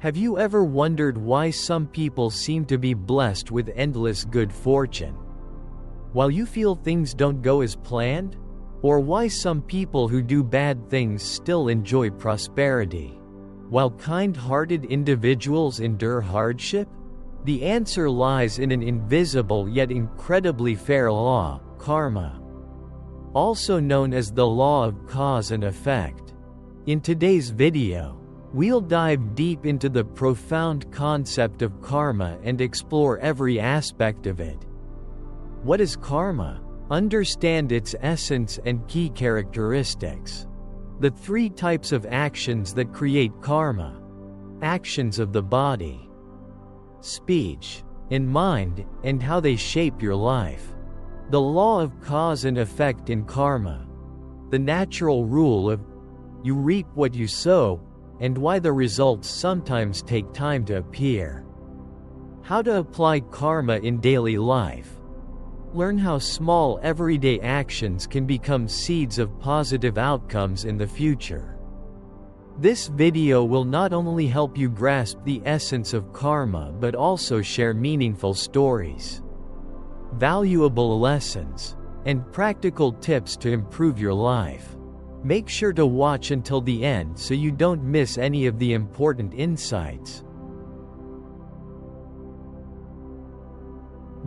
Have you ever wondered why some people seem to be blessed with endless good fortune, while you feel things don't go as planned? Or why some people who do bad things still enjoy prosperity, while kind-hearted individuals endure hardship? The answer lies in an invisible yet incredibly fair law, karma, also known as the law of cause and effect. In today's video, we'll dive deep into the profound concept of karma and explore every aspect of it. What is karma? Understand its essence and key characteristics. The three types of actions that create karma: actions of the body, speech, and mind, and how they shape your life. The law of cause and effect in karma. The natural rule of you reap what you sow, and why the results sometimes take time to appear. How to apply karma in daily life. Learn how small everyday actions can become seeds of positive outcomes in the future. This video will not only help you grasp the essence of karma but also share meaningful stories, valuable lessons, and practical tips to improve your life. Make sure to watch until the end so you don't miss any of the important insights.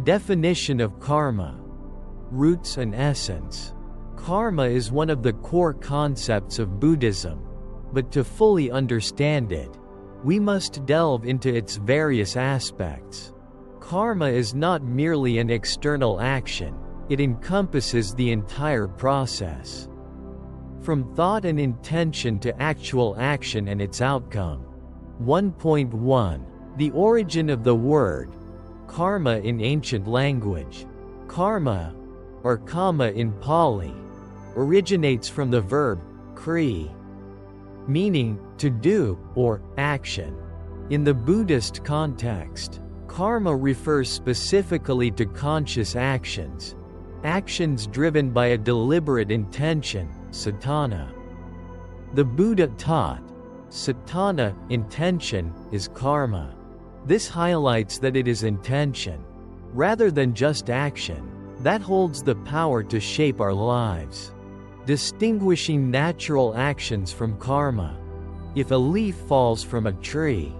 Definition of karma. Roots and essence. Karma is one of the core concepts of Buddhism, but to fully understand it, we must delve into its various aspects. Karma is not merely an external action, it encompasses the entire process, from thought and intention to actual action and its outcome. 1.1. The origin of the word karma in ancient language. Karma, or kama in Pali, originates from the verb kri, meaning to do or action. In the Buddhist context, karma refers specifically to conscious actions, actions driven by a deliberate intention, satana. The Buddha taught, satana, intention, is karma. This highlights that it is intention, rather than just action, that holds the power to shape our lives. Distinguishing natural actions from karma. If a leaf falls from a tree,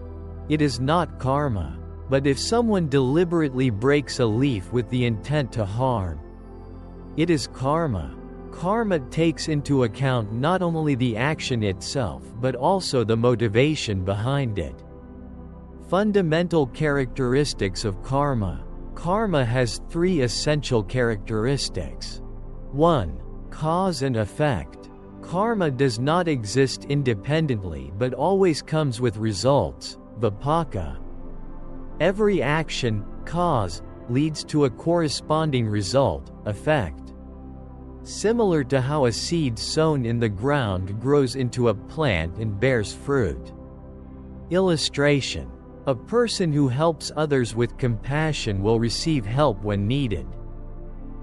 it is not karma, but if someone deliberately breaks a leaf with the intent to harm, it is karma. Karma takes into account not only the action itself but also the motivation behind it. Fundamental characteristics of karma. Karma has three essential characteristics. 1. Cause and effect. Karma does not exist independently but always comes with results, Vipaka. Every action, cause, leads to a corresponding result, effect. Similar to how a seed sown in the ground grows into a plant and bears fruit. Illustration. A person who helps others with compassion will receive help when needed.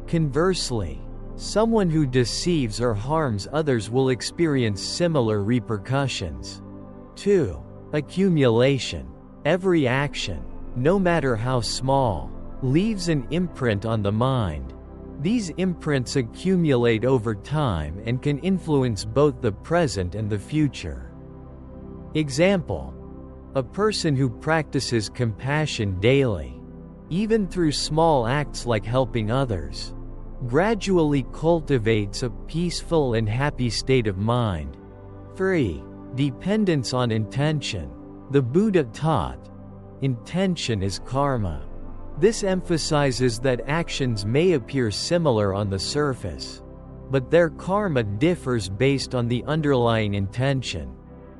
Conversely, someone who deceives or harms others will experience similar repercussions. 2. Accumulation. Every action, no matter how small, leaves an imprint on the mind. These imprints accumulate over time and can influence both the present and the future. Example. A person who practices compassion daily, even through small acts like helping others, gradually cultivates a peaceful and happy state of mind. 3. Dependence on intention. The Buddha taught, intention is karma. This emphasizes that actions may appear similar on the surface, but their karma differs based on the underlying intention.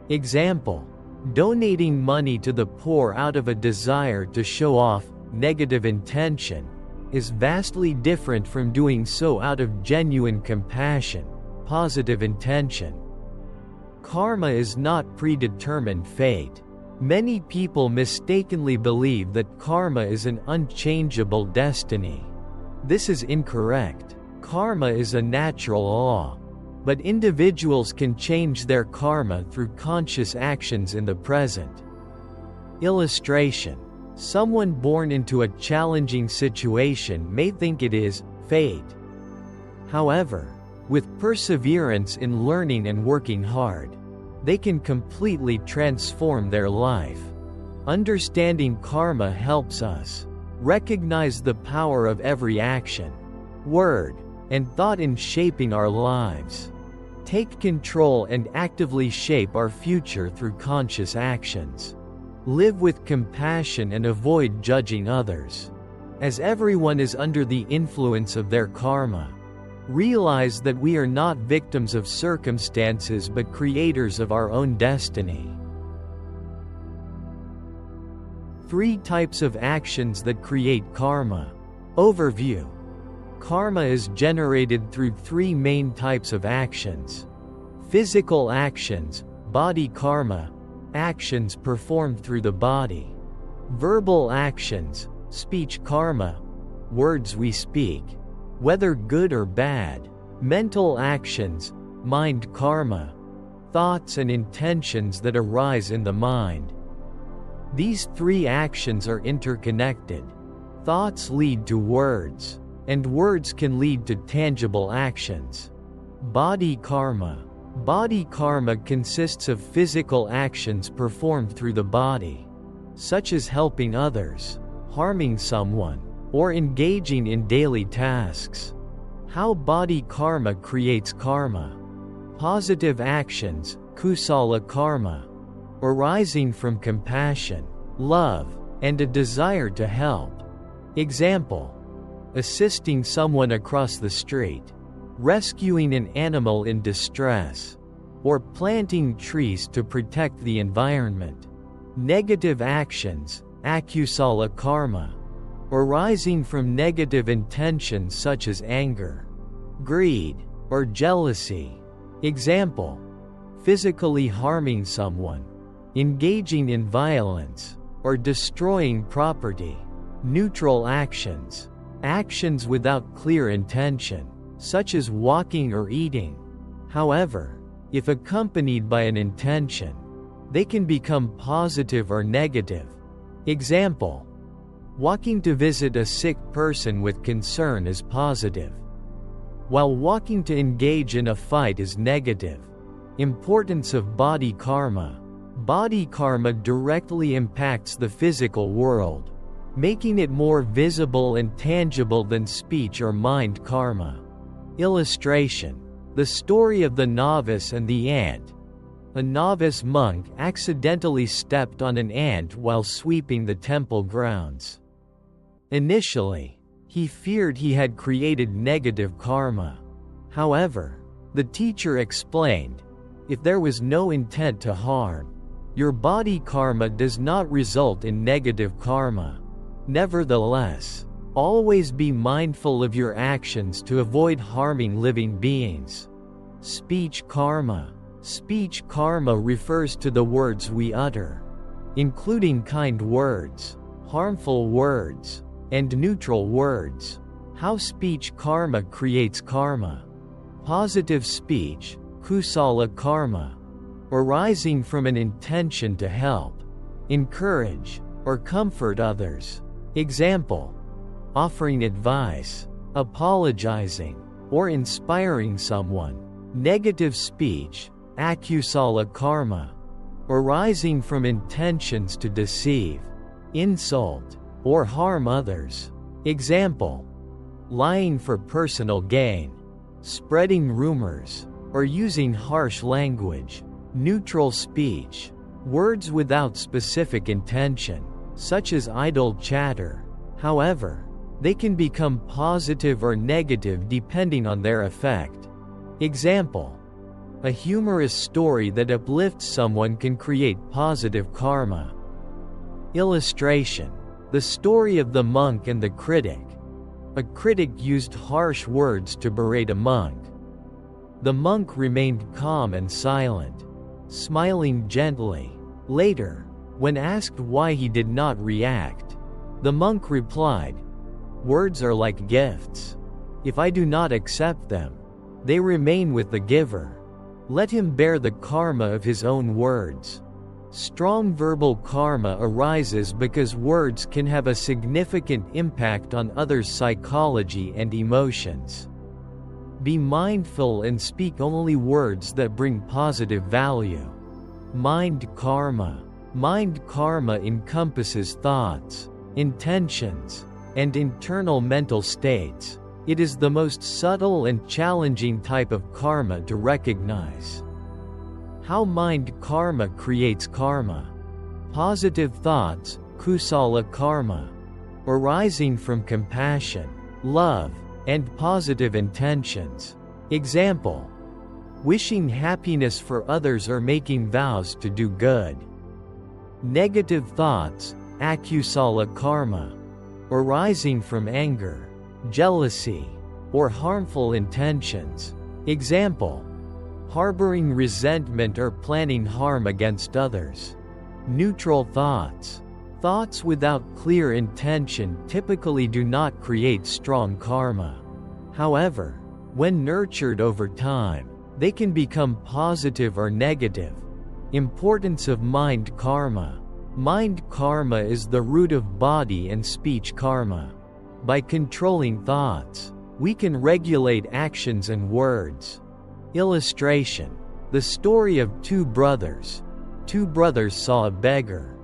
Example. Donating money to the poor out of a desire to show off, negative intention, is vastly different from doing so out of genuine compassion, positive intention. Karma is not predetermined fate. Many people mistakenly believe that karma is an unchangeable destiny. This is incorrect. Karma is a natural law, but individuals can change their karma through conscious actions in the present. Illustration. Someone born into a challenging situation may think it is fate. However, with perseverance in learning and working hard, they can completely transform their life. Understanding karma helps us recognize the power of every action, word, and thought in shaping our lives. Take control and actively shape our future through conscious actions. Live with compassion and avoid judging others. As everyone is under the influence of their karma, realize that we are not victims of circumstances but creators of our own destiny. 3 types of actions that create karma. Overview. Karma is generated through 3 main types of actions. Physical actions, body karma, actions performed through the body. Verbal actions, speech karma, words we speak, whether good or bad. Mental actions, mind karma, thoughts and intentions that arise in the mind. These 3 actions are interconnected. Thoughts lead to words, and words can lead to tangible actions. Body karma. Body karma consists of physical actions performed through the body, such as helping others, harming someone, or engaging in daily tasks. How body karma creates karma. Positive actions, kusala karma, arising from compassion, love, and a desire to help. Example: assisting someone across the street, rescuing an animal in distress, or planting trees to protect the environment. Negative actions, akusala karma, arising from negative intentions such as anger, greed, or jealousy. Example: physically harming someone, engaging in violence, or destroying property. Neutral actions, actions without clear intention, such as walking or eating. However, if accompanied by an intention, they can become positive or negative. Example: walking to visit a sick person with concern is positive, while walking to engage in a fight is negative. Importance of body karma. Body karma directly impacts the physical world, making it more visible and tangible than speech or mind karma. Illustration: the story of the novice and the ant. A novice monk accidentally stepped on an ant while sweeping the temple grounds. Initially, he feared he had created negative karma. However, the teacher explained, if there was no intent to harm, your body karma does not result in negative karma. Nevertheless, always be mindful of your actions to avoid harming living beings. Speech karma. Speech karma refers to the words we utter, including kind words, harmful words, and neutral words. How speech karma creates karma. Positive speech, kusala karma, arising from an intention to help, encourage, or comfort others. Example: offering advice, apologizing, or inspiring someone. Negative speech, akusala karma, arising from intentions to deceive, insult, or harm others. Example: lying for personal gain, spreading rumors, or using harsh language. Neutral speech, words without specific intention, such as idle chatter. However, they can become positive or negative depending on their effect. Example: a humorous story that uplifts someone can create positive karma. Illustration: the story of the monk and the critic. A critic used harsh words to berate a monk. The monk remained calm and silent, smiling gently. Later, when asked why he did not react, the monk replied, "Words are like gifts. If I do not accept them, they remain with the giver. Let him bear the karma of his own words." Strong verbal karma arises because words can have a significant impact on others' psychology and emotions. Be mindful and speak only words that bring positive value. Mind karma. Mind karma encompasses thoughts, intentions, and internal mental states. It is the most subtle and challenging type of karma to recognize. How mind karma creates karma. Positive thoughts, kusala karma, arising from compassion, love, and positive intentions. Example: wishing happiness for others or making vows to do good. Negative thoughts, akusala karma, arising from anger, jealousy, or harmful intentions. Example: harboring resentment or planning harm against others. Neutral thoughts. Thoughts without clear intention typically do not create strong karma. However, when nurtured over time, they can become positive or negative. Importance of mind karma. Mind karma is the root of body and speech karma. By controlling thoughts, we can regulate actions and words. Illustration: the story of two brothers. Two brothers saw a beggar.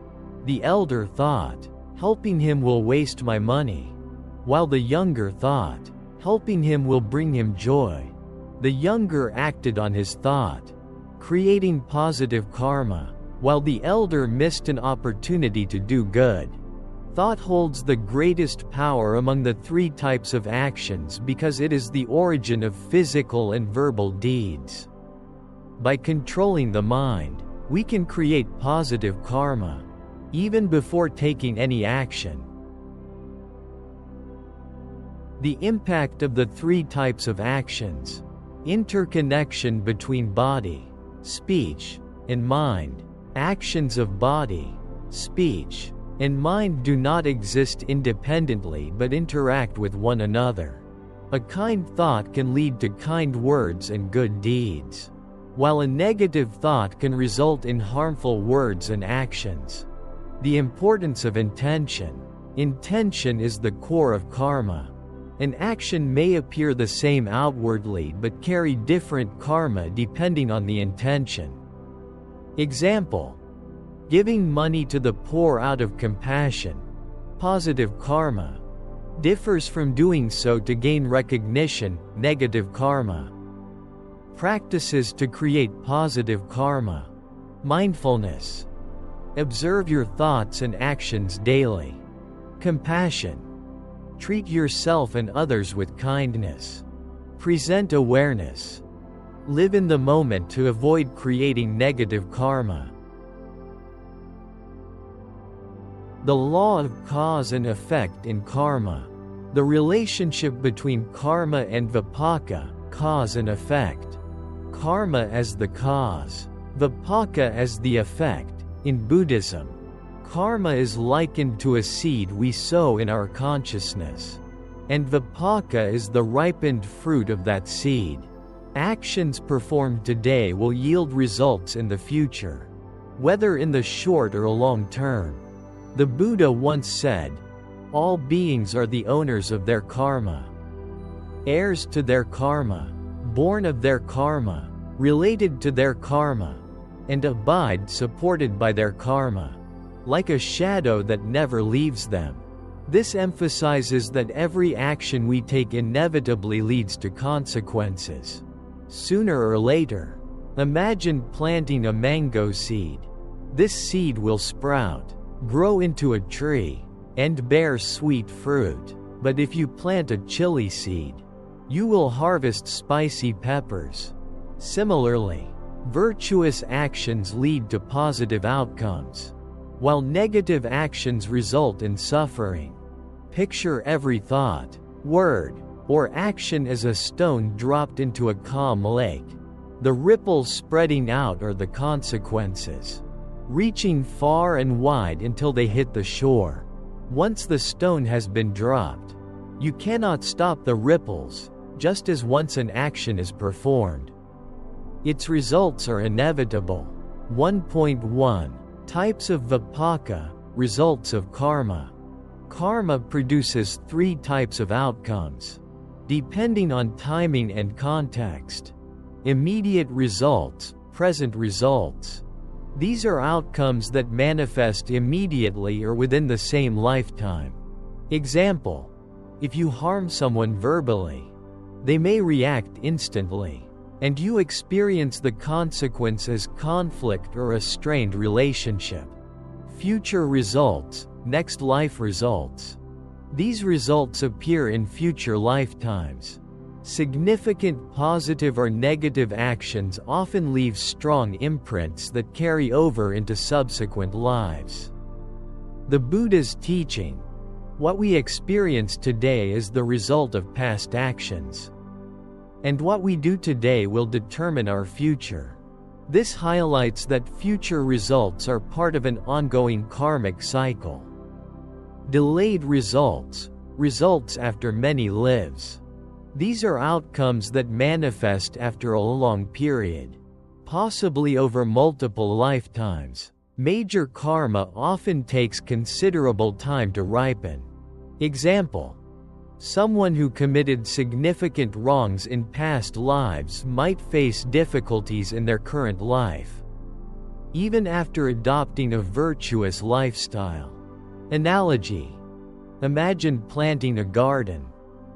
The elder thought, helping him will waste my money, while the younger thought, helping him will bring him joy. The younger acted on his thought, creating positive karma, while the elder missed an opportunity to do good. Thought holds the greatest power among the three types of actions because it is the origin of physical and verbal deeds. By controlling the mind, we can create positive karma, even before taking any action. The impact of the three types of actions. Interconnection between body, speech, and mind. Actions of body, speech, and mind do not exist independently but interact with one another. A kind thought can lead to kind words and good deeds, while a negative thought can result in harmful words and actions. The importance of intention. Intention is the core of karma. An action may appear the same outwardly but carry different karma depending on the intention. Example: giving money to the poor out of compassion, positive karma, differs from doing so to gain recognition, negative karma. Practices to create positive karma. Mindfulness. Observe your thoughts and actions daily. Compassion. Treat yourself and others with kindness. Present awareness. Live in the moment to avoid creating negative karma. The law of cause and effect in karma. The relationship between karma and vipaka, cause and effect. Karma as the cause, vipaka as the effect. In Buddhism, karma is likened to a seed we sow in our consciousness, and vipaka is the ripened fruit of that seed. Actions performed today will yield results in the future, whether in the short or long term. The Buddha once said, "All beings are the owners of their karma, heirs to their karma, born of their karma, related to their karma, and abide supported by their karma, like a shadow that never leaves them." This emphasizes that every action we take inevitably leads to consequences, sooner or later. Imagine planting a mango seed. This seed will sprout, grow into a tree, and bear sweet fruit. But if you plant a chili seed, you will harvest spicy peppers. Similarly, virtuous actions lead to positive outcomes, while negative actions result in suffering. Picture every thought, word, or action as a stone dropped into a calm lake. The ripples spreading out are the consequences, reaching far and wide until they hit the shore. Once the stone has been dropped, you cannot stop the ripples, just as once an action is performed, its results are inevitable. 1.1 Types of Vipaka, results of karma. Karma produces 3 types of outcomes, depending on timing and context. Immediate results, present results. These are outcomes that manifest immediately or within the same lifetime. Example: if you harm someone verbally, they may react instantly, and you experience the consequence as conflict or a strained relationship. Future results, next life results. These results appear in future lifetimes. Significant positive or negative actions often leave strong imprints that carry over into subsequent lives. The Buddha's teaching: what we experience today is the result of past actions, and what we do today will determine our future. This highlights that future results are part of an ongoing karmic cycle. Delayed results, results after many lives. These are outcomes that manifest after a long period, possibly over multiple lifetimes. Major karma often takes considerable time to ripen. Example: someone who committed significant wrongs in past lives might face difficulties in their current life, even after adopting a virtuous lifestyle. Analogy: imagine planting a garden.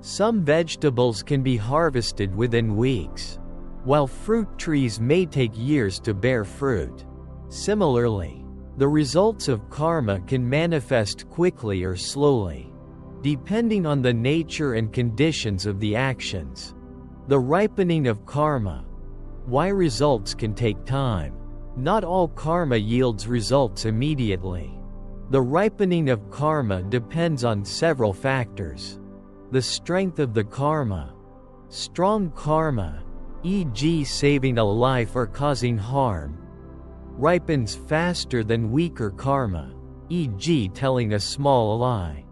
Some vegetables can be harvested within weeks, while fruit trees may take years to bear fruit. Similarly, the results of karma can manifest quickly or slowly, depending on the nature and conditions of the actions. The ripening of karma. Why results can take time. Not all karma yields results immediately. The ripening of karma depends on several factors. The strength of the karma. Strong karma, e.g. saving a life or causing harm, ripens faster than weaker karma, e.g. telling a small lie.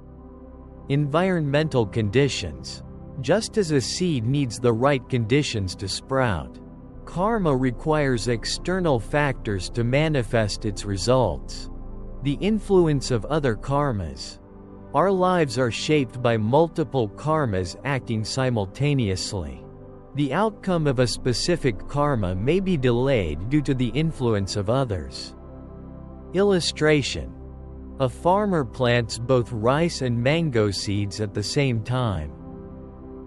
Environmental conditions. Just as a seed needs the right conditions to sprout, karma requires external factors to manifest its results. The influence of other karmas. Our lives are shaped by multiple karmas acting simultaneously. The outcome of a specific karma may be delayed due to the influence of others. Illustration: a farmer plants both rice and mango seeds at the same time.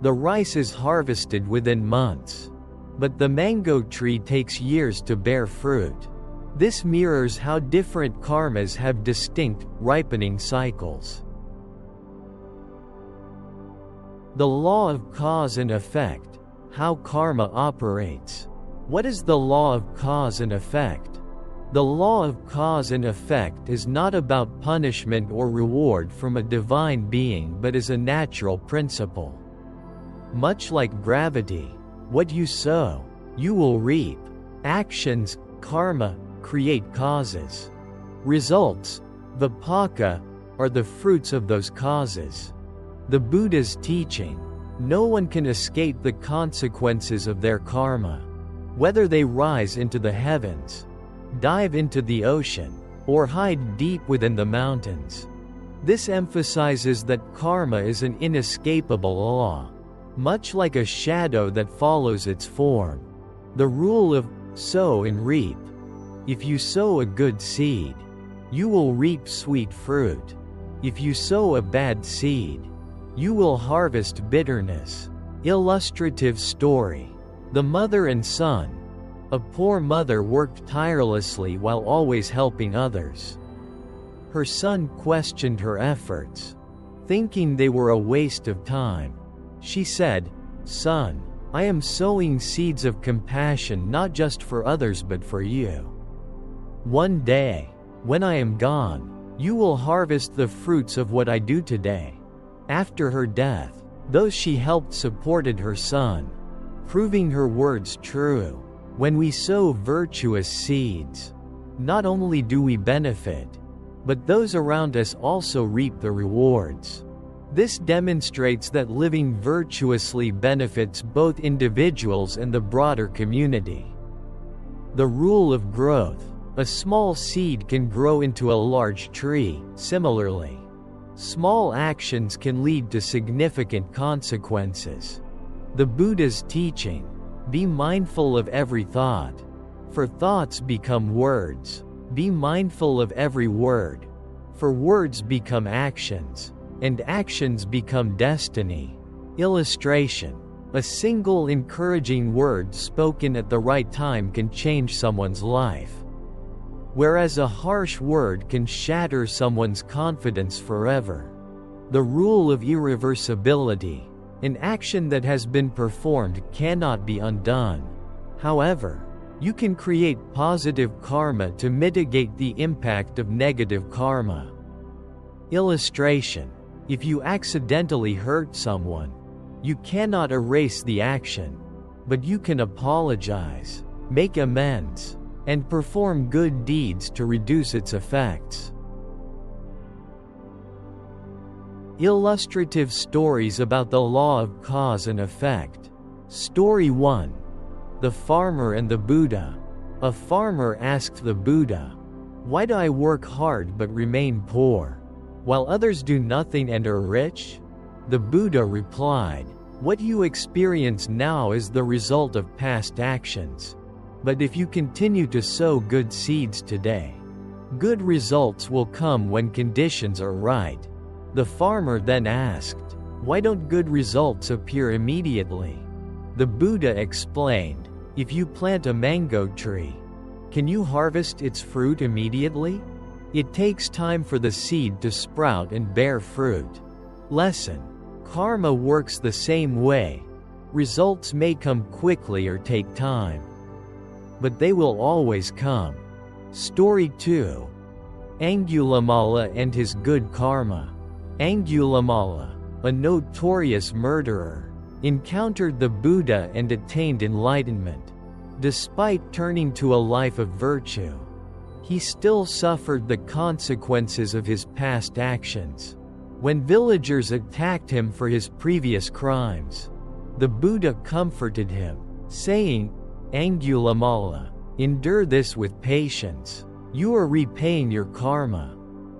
The rice is harvested within months, but the mango tree takes years to bear fruit. This mirrors how different karmas have distinct, ripening cycles. The law of cause and effect. How karma operates. What is the law of cause and effect? The law of cause and effect is not about punishment or reward from a divine being but is a natural principle. Much like gravity, what you sow, you will reap. Actions, karma, create causes. Results, Vipaka, are the fruits of those causes. The Buddha's teaching: no one can escape the consequences of their karma. Whether they rise into the heavens, dive into the ocean, or hide deep within the mountains. This emphasizes that karma is an inescapable law, much like a shadow that follows its form. The rule of sow and reap. If you sow a good seed, you will reap sweet fruit. If you sow a bad seed, you will harvest bitterness. Illustrative story: the mother and son. A poor mother worked tirelessly while always helping others. Her son questioned her efforts, thinking they were a waste of time. She said, "Son, I am sowing seeds of compassion not just for others but for you. One day, when I am gone, you will harvest the fruits of what I do today." After her death, those she helped supported her son, proving her words true. When we sow virtuous seeds, not only do we benefit, but those around us also reap the rewards. This demonstrates that living virtuously benefits both individuals and the broader community. The rule of growth. A small seed can grow into a large tree. Similarly, small actions can lead to significant consequences. The Buddha's teaching, be mindful of every thought, for thoughts become words. Be mindful of every word, for words become actions, and actions become destiny. Illustration. A single encouraging word spoken at the right time can change someone's life, whereas a harsh word can shatter someone's confidence forever. The rule of irreversibility. An action that has been performed cannot be undone. However, you can create positive karma to mitigate the impact of negative karma. Illustration. If you accidentally hurt someone, you cannot erase the action, but you can apologize, make amends, and perform good deeds to reduce its effects. Illustrative stories about the law of cause and effect. Story 1. The Farmer and the Buddha. A farmer asked the Buddha, "Why do I work hard but remain poor, while others do nothing and are rich?" The Buddha replied, "What you experience now is the result of past actions. But if you continue to sow good seeds today, good results will come when conditions are right." The farmer then asked, "Why don't good results appear immediately?" The Buddha explained, "If you plant a mango tree, can you harvest its fruit immediately? It takes time for the seed to sprout and bear fruit." Lesson. Karma works the same way. Results may come quickly or take time, but they will always come. Story 2. Angulimala and his good karma. Angulimala, a notorious murderer, encountered the Buddha and attained enlightenment. Despite turning to a life of virtue, he still suffered the consequences of his past actions. When villagers attacked him for his previous crimes, the Buddha comforted him, saying, "Angulimala, endure this with patience. You are repaying your karma.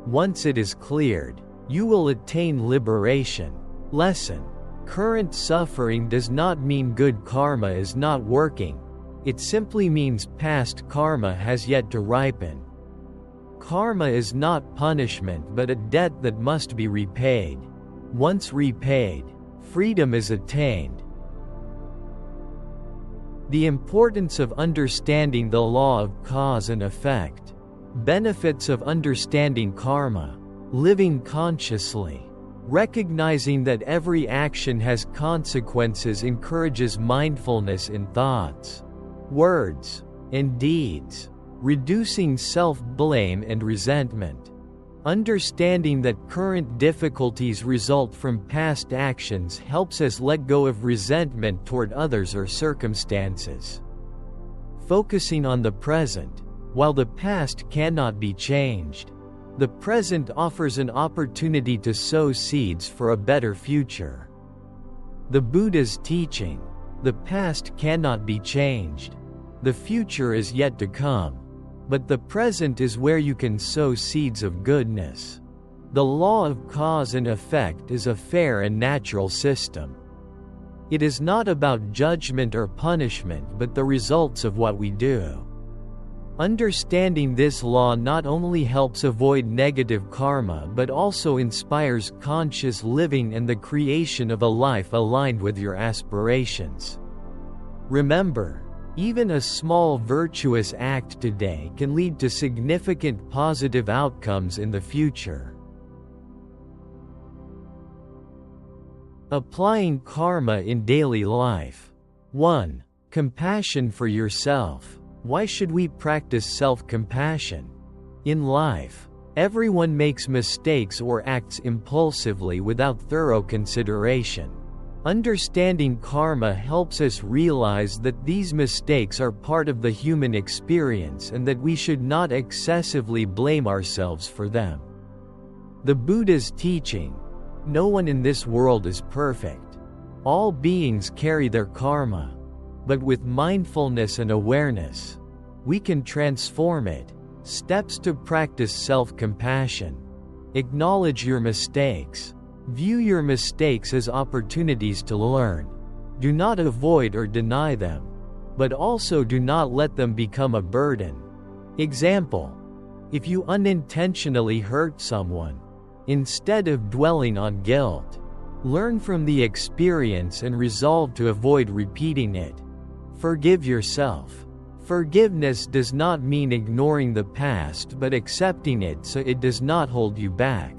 Once it is cleared, you will attain liberation." Lesson. Current suffering does not mean good karma is not working. It simply means past karma has yet to ripen. Karma is not punishment but a debt that must be repaid. Once repaid, freedom is attained. The importance of understanding the law of cause and effect. Benefits of understanding karma. Living consciously. Recognizing that every action has consequences encourages mindfulness in thoughts, words, and deeds, reducing self-blame and resentment. Understanding that current difficulties result from past actions helps us let go of resentment toward others or circumstances. Focusing on the present. While the past cannot be changed, the present offers an opportunity to sow seeds for a better future. The Buddha's teaching. The past cannot be changed. The future is yet to come. But the present is where you can sow seeds of goodness. The law of cause and effect is a fair and natural system. It is not about judgment or punishment but the results of what we do. Understanding this law not only helps avoid negative karma but also inspires conscious living and the creation of a life aligned with your aspirations. Remember, even a small virtuous act today can lead to significant positive outcomes in the future. Applying karma in daily life. 1. Compassion for yourself. Why should we practice self-compassion? In life, everyone makes mistakes or acts impulsively without thorough consideration. Understanding karma helps us realize that these mistakes are part of the human experience and that we should not excessively blame ourselves for them. The Buddha's teaching. No one in this world is perfect. All beings carry their karma. But with mindfulness and awareness, we can transform it. Steps to practice self-compassion. Acknowledge your mistakes. View your mistakes as opportunities to learn. Do not avoid or deny them, but also do not let them become a burden. Example: if you unintentionally hurt someone, instead of dwelling on guilt, learn from the experience and resolve to avoid repeating it. Forgive yourself. Forgiveness does not mean ignoring the past but accepting it so it does not hold you back.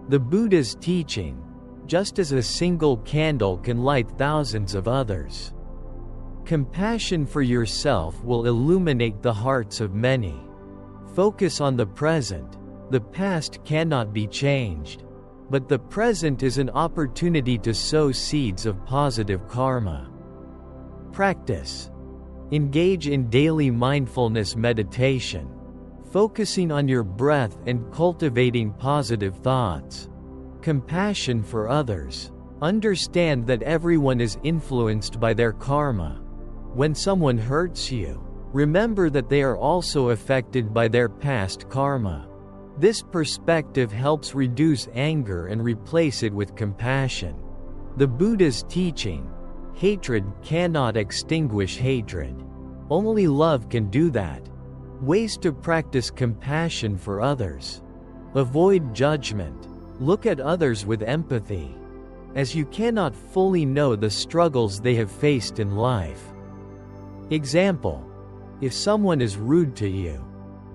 The Buddha's teaching: just as a single candle can light thousands of others, compassion for yourself will illuminate the hearts of many. Focus on the present. The past cannot be changed, but the present is an opportunity to sow seeds of positive karma. Practice. Engage in daily mindfulness meditation, focusing on your breath and cultivating positive thoughts. Compassion for others. Understand that everyone is influenced by their karma. When someone hurts you, remember that they are also affected by their past karma. This perspective helps reduce anger and replace it with compassion. The Buddha's teaching: hatred cannot extinguish hatred. Only love can do that. Ways to practice compassion for others. Avoid judgment. Look at others with empathy, as you cannot fully know the struggles they have faced in life. Example: if someone is rude to you,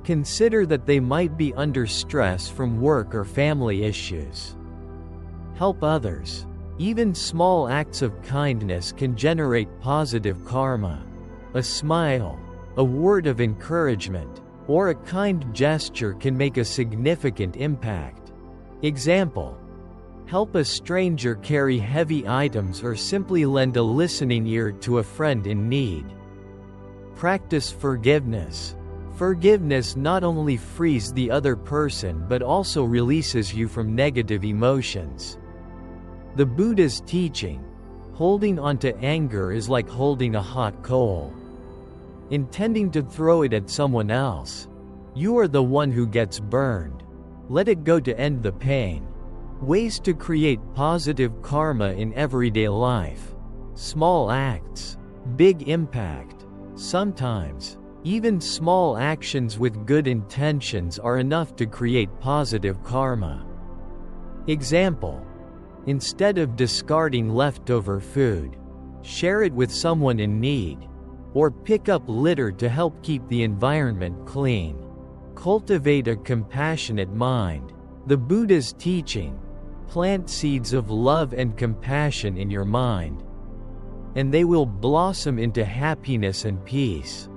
consider that they might be under stress from work or family issues. Help others. Even small acts of kindness can generate positive karma. A smile, a word of encouragement, or a kind gesture can make a significant impact. Example: help a stranger carry heavy items or simply lend a listening ear to a friend in need. Practice forgiveness. Forgiveness not only frees the other person but also releases you from negative emotions. The Buddha's teaching: holding on to anger is like holding a hot coal. Intending to throw it at someone else, you are the one who gets burned. Let it go to end the pain. Ways to create positive karma in everyday life. Small acts, big impact. Sometimes, even small actions with good intentions are enough to create positive karma. Example: instead of discarding leftover food, share it with someone in need, or pick up litter to help keep the environment clean. Cultivate a compassionate mind. The Buddha's teaching: plant seeds of love and compassion in your mind, and they will blossom into happiness and peace.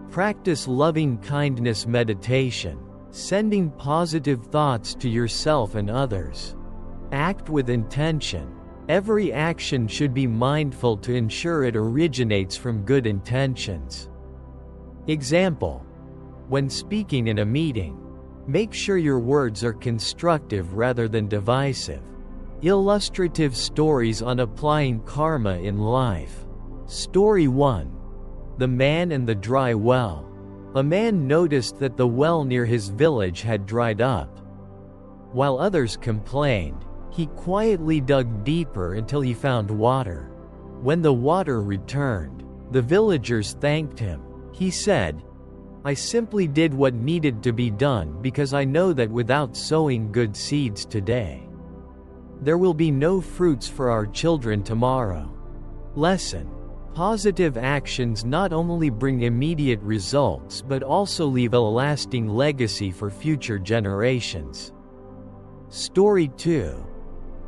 Practice loving kindness meditation, sending positive thoughts to yourself and others. Act with intention. Every action should be mindful to ensure it originates from good intentions. Example: when speaking in a meeting, make sure your words are constructive rather than divisive. Illustrative stories on applying karma in life. Story 1. The Man and the Dry Well. A man noticed that the well near his village had dried up. While others complained, he quietly dug deeper until he found water. When the water returned, the villagers thanked him. He said, "I simply did what needed to be done because I know that without sowing good seeds today, there will be no fruits for our children tomorrow." Lesson: positive actions not only bring immediate results but also leave a lasting legacy for future generations. Story 2.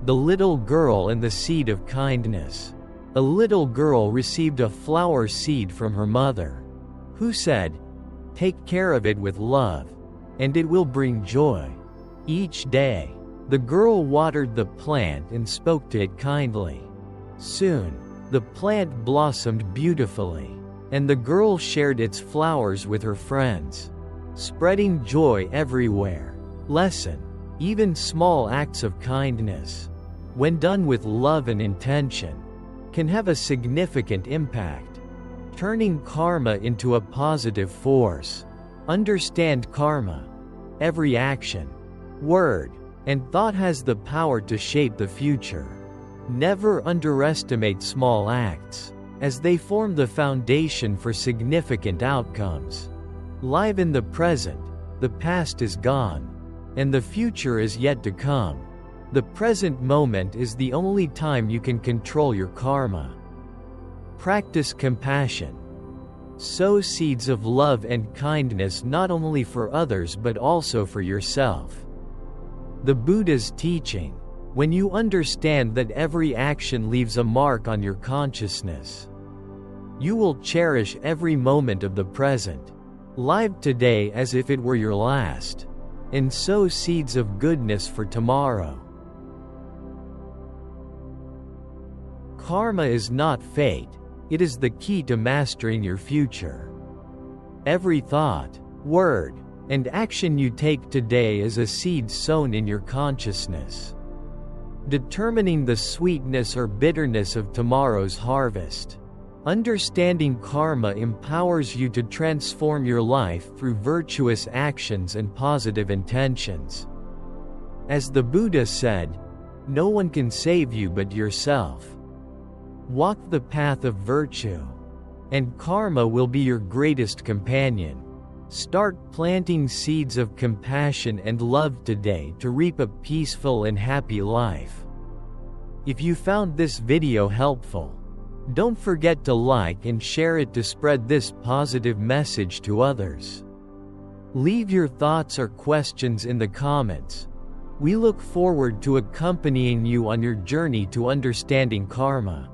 The Little Girl and the Seed of Kindness. A little girl received a flower seed from her mother, who said, "Take care of it with love, and it will bring joy." Each day, the girl watered the plant and spoke to it kindly. Soon, the plant blossomed beautifully, and the girl shared its flowers with her friends, spreading joy everywhere. Lesson: even small acts of kindness, when done with love and intention, can have a significant impact, turning karma into a positive force. Understand karma. Every action, word, and thought has the power to shape the future. Never underestimate small acts, as they form the foundation for significant outcomes. Live in the present, the past is gone, and the future is yet to come. The present moment is the only time you can control your karma. Practice compassion. Sow seeds of love and kindness not only for others but also for yourself. The Buddha's teaching: when you understand that every action leaves a mark on your consciousness, you will cherish every moment of the present, live today as if it were your last, and sow seeds of goodness for tomorrow. Karma is not fate, it is the key to mastering your future. Every thought, word, and action you take today is a seed sown in your consciousness, determining the sweetness or bitterness of tomorrow's harvest. Understanding karma empowers you to transform your life through virtuous actions and positive intentions. As the Buddha said, "No one can save you but yourself." Walk the path of virtue, and karma will be your greatest companion. Start planting seeds of compassion and love today to reap a peaceful and happy life. If you found this video helpful, don't forget to like and share it to spread this positive message to others. Leave your thoughts or questions in the comments. We look forward to accompanying you on your journey to understanding karma.